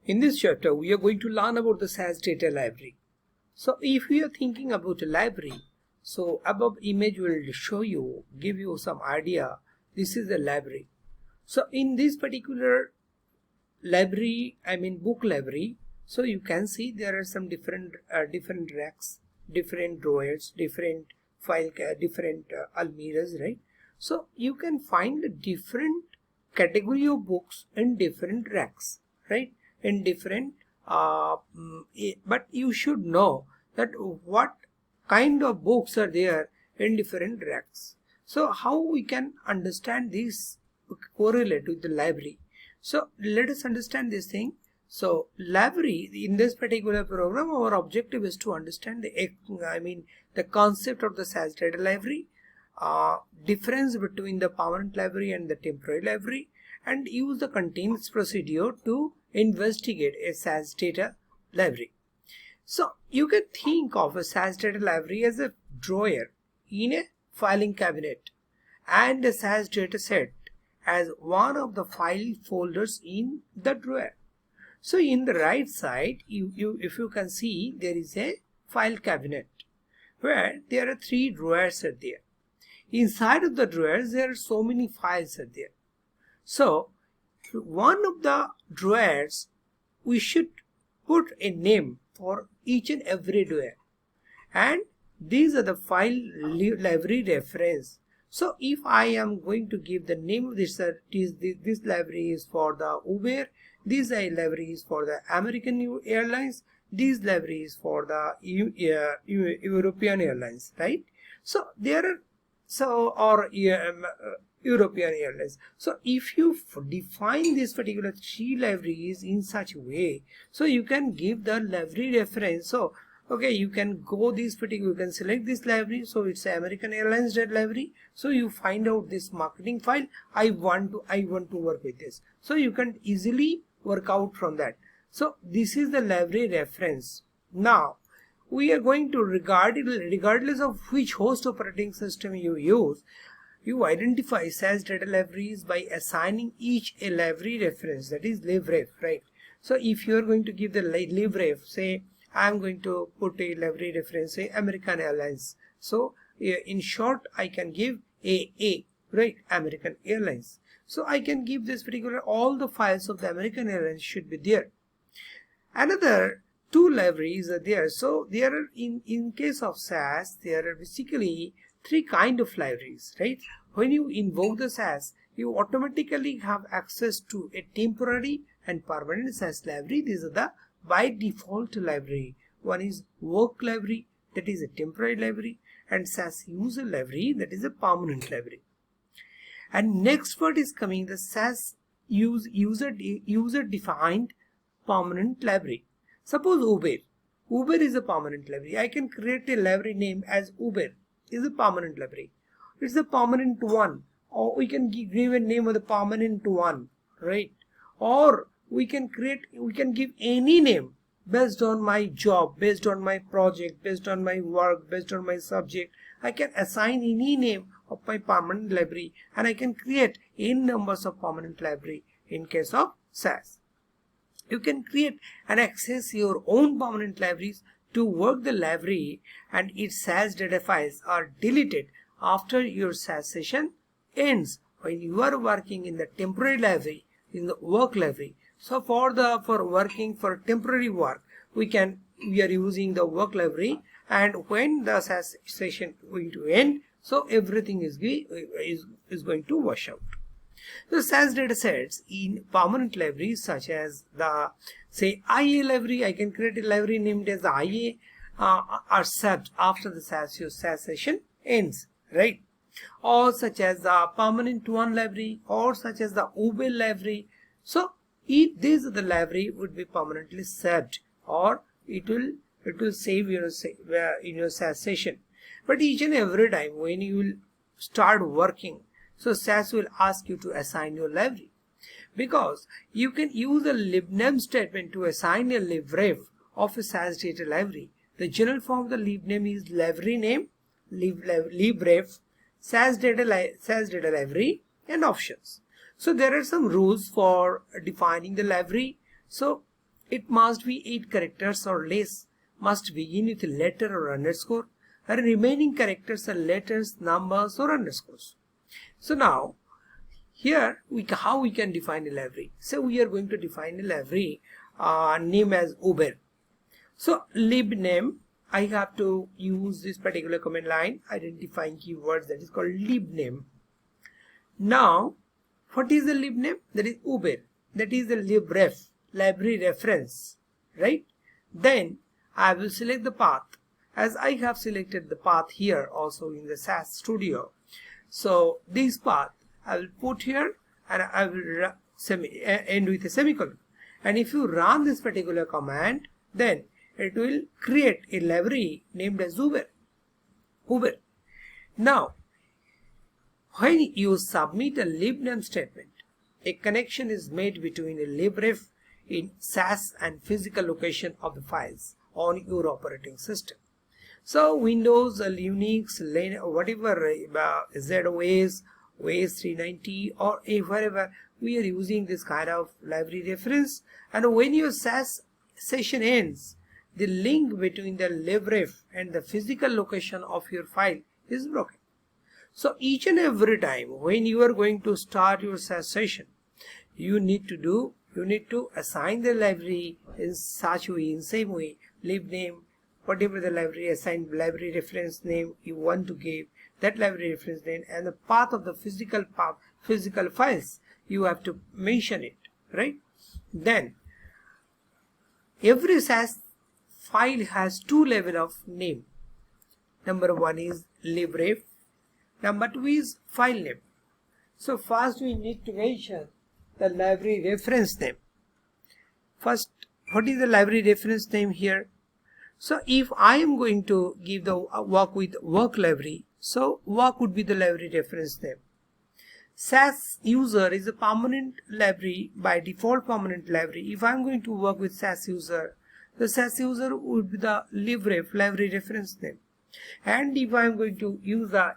In this chapter, we are going to learn about the SAS data library. So if we are thinking about a library, so above image will show you, give you some idea. This is the library. So in this particular library, I mean book library, so you can see there are some different racks, different drawers, different file, different almirahs, right? So you can find a different category of books in different racks, right? In different but you should know that what kind of books are there in different racks. So how we can understand this correlate with the library? So let us understand this thing. So library, in this particular program, our objective is to understand the concept of the SAS data library, difference between the permanent library and the temporary library, and use the continuous procedure to investigate a SAS data library. So you can think of a SAS data library as a drawer in a filing cabinet and a SAS data set as one of the file folders in the drawer. So in the right side, if you can see, there is a file cabinet where there are 3 drawers are there. Inside of the drawers, there are so many files are there. So one of the drawers, we should put a name for each and every drawer, and these are the file library reference. So if I am going to give the name of this, this library is for the Uber, this library is for the American Airlines, this library is for the European Airlines, right? So there are European Airlines. So if you define this particular 3 libraries in such a way, so you can give the library reference. So okay, you can go this particular, you can select this library. So it's American Airlines library. So you find out this marketing file. I want to work with this. So you can easily work out from that. So this is the library reference. Now we are going to, regardless of which host operating system you use, you identify SAS data libraries by assigning each a library reference, that is libref, right? So if you are going to give the libref, say I am going to put a library reference, say American Airlines. So in short, I can give AA, right? American Airlines. So I can give this particular, all the files of the American Airlines should be there. Another 2 libraries are there. So there are, in case of SAS, there are basically 3 kind of libraries, right? When you invoke the SAS, you automatically have access to a temporary and permanent SAS library. These are the by default library. One is work library, that is a temporary library, and SAS user library, that is a permanent library. And next part is coming the SAS user defined permanent library. Suppose Uber is a permanent library. I can create a library name as Uber is a permanent library. It's a permanent one, or we can give a name of the permanent one, right? Or we can give any name based on my job, based on my project, based on my work, based on my subject. I can assign any name of my permanent library, and I can create n numbers of permanent library in case of SAS. You can create and access your own permanent libraries to work the library, and its SAS data files are deleted after your SAS session ends. When you are working in the temporary library, in the work library, so for working for temporary work, we are using the work library, and when the SAS session is going to end, so everything is going to wash out. The SAS data sets in permanent libraries, such as the, say, IA library, I can create a library named as the IA, are saved after the SAS session ends, right? Or such as the permanent one library, or such as the Uber library. So these are the library would be permanently saved, or it will save in your SAS session. But each and every time when you will start working, so SAS will ask you to assign your library, because you can use a LIBNAME statement to assign a libref of a SAS data library. The general form of the LIBNAME is library name, libref, SAS data library, and options. So there are some rules for defining the library. So it must be 8 characters or less, must begin with a letter or underscore, and remaining characters are letters, numbers or underscores. So now here how we can define a library. So we are going to define a library name as Uber. So LIBNAME, I have to use this particular command line identifying keywords, that is called LIBNAME. Now what is the LIBNAME? That is Uber, that is the libref, library reference, right? Then I will select the path, as I have selected the path here also in the SAS Studio. So this path I will put here and I will end with a semicolon. And if you run this particular command, then it will create a library named as Uber. Now, when you submit a LIBNAME statement, a connection is made between a libref in SAS and physical location of the files on your operating system. So Windows, Unix, whatever, ZOS, OS 390 or wherever, we are using this kind of library reference, and when your SAS session ends, the link between the libref and the physical location of your file is broken. So each and every time when you are going to start your SAS session, you need to assign the library in such way, in same way, LIBNAME, whatever the library assigned library reference name you want to give, that library reference name, and the path of the physical files, you have to mention it, right? Then every SAS file has two levels of name. Number one is libref, number two is file name. So first we need to mention the library reference name. First, what is the library reference name here? So if I am going to give the work with work library, so work would be the library reference name. SAS user is a permanent library, by default permanent library. If I am going to work with SAS user, the SAS user would be the libref, library reference name. And if I am going to use the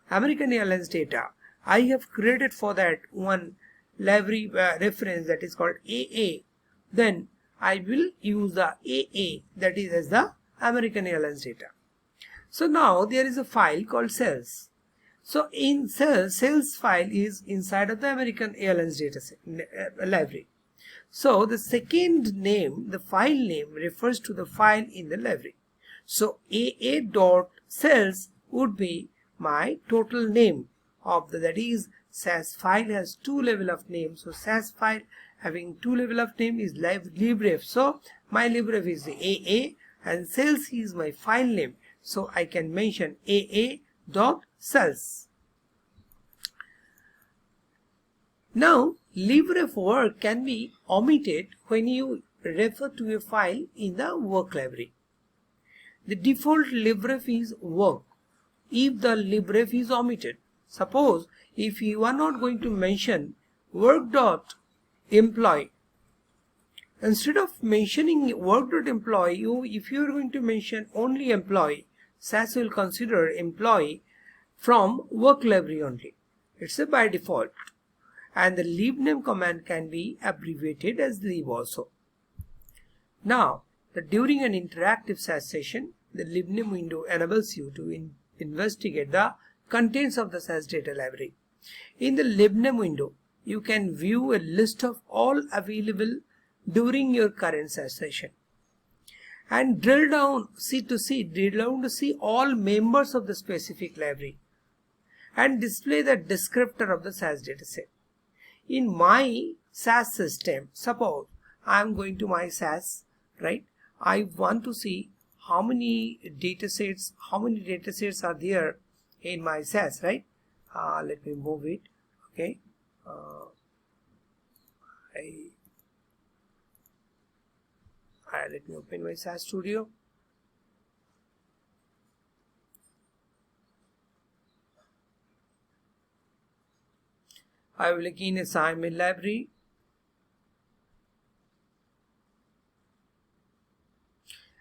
American Airlines data, I have created for that one library reference that is called AA. Then I will use the AA, that is as the American Airlines data. So now there is a file called sales. So in sales file is inside of the American Airlines data library. So the second name, the file name, refers to the file in the library. So AA.sales would be my total name of that is SAS file has two level of name. So SAS file having two level of name is libref. So my libref is the AA and sales is my file name. So I can mention AA.sales. Now libref work can be omitted when you refer to a file in the work library. The default libref is work. If the libref is omitted, suppose if you are not going to mention work.employee, instead of mentioning work.employee, if you are going to mention only employee, SAS will consider employee from work library only. It's a by default. And the LIBNAME command can be abbreviated as lib also. Now, during an interactive SAS session, the LIBNAME window enables you to investigate the contents of the SAS data library. In the LIBNAME window, you can view a list of all available during your current SAS session. And drill down to see all members of the specific library and display the descriptor of the SAS dataset. In my SAS system, suppose I am going to my SAS, right? I want to see how many datasets are there in my SAS, right? Let me move it. Okay. Let me open my SAS Studio. I will again assign my library.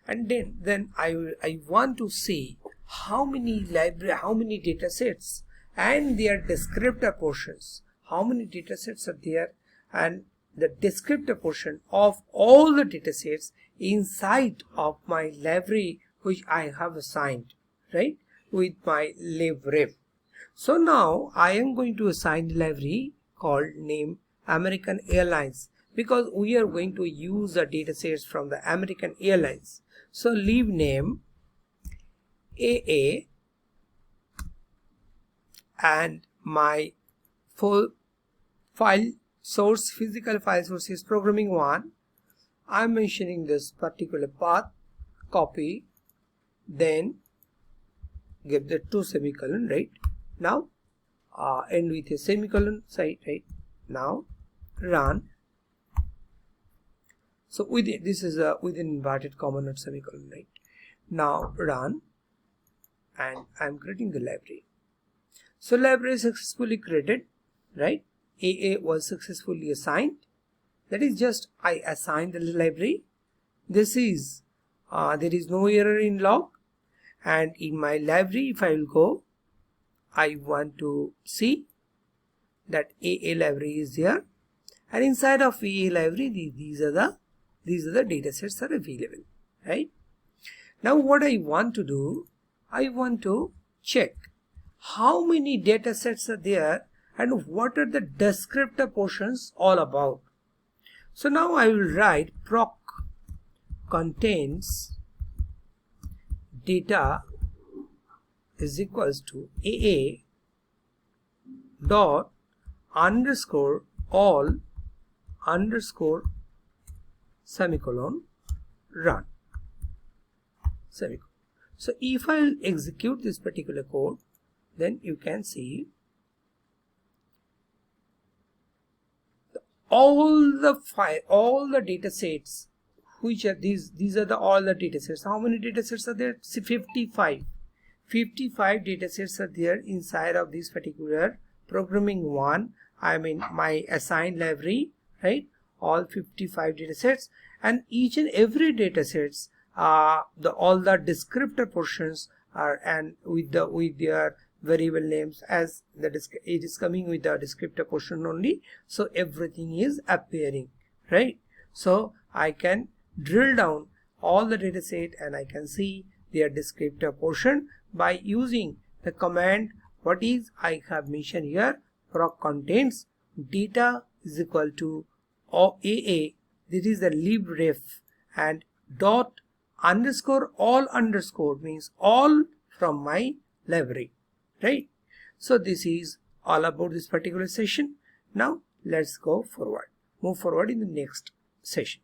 And then I want to see how many data sets and their descriptor portions, how many data sets are there, and the descriptor portion of all the datasets inside of my library which I have assigned, right, with my library. So now I am going to assign the library called name American Airlines, because we are going to use the datasets from the American Airlines. So LIBNAME AA, and my full file source, physical file source is programming 1. I'm mentioning this particular path, copy, then give the 2 semicolon, right? Now end with a semicolon side, right? Now run. So within, this is a within inverted comma, not semicolon, right? Now run, and I'm creating the library. So library is successfully created, right? AA was successfully assigned. That is just I assigned the library. This is there is no error in log, and in my library, if I will go, I want to see that AA library is there, and inside of AA library, these are the datasets are available, right? Now what I want to do, I want to check how many datasets are there and what are the descriptor portions all about. So now I will write proc contains data is equals to AA dot underscore all underscore semicolon run semicolon. So if I will execute this particular code, then you can see all the data sets which are these are all the data sets. How many data sets are there? See, 55 data sets are there inside of this particular programming 1, I mean my assigned library, right? All 55 data sets, and each and every data sets all the descriptor portions are, and with their variable names, as it is coming with the descriptor portion only, so everything is appearing, right? So I can drill down all the data set and I can see their descriptor portion by using the command what is I have mentioned here, proc contains data is equal to AA, this is the libref, and dot underscore all underscore means all from my library, right? So this is all about this particular session. Now let's go forward, move forward in the next session.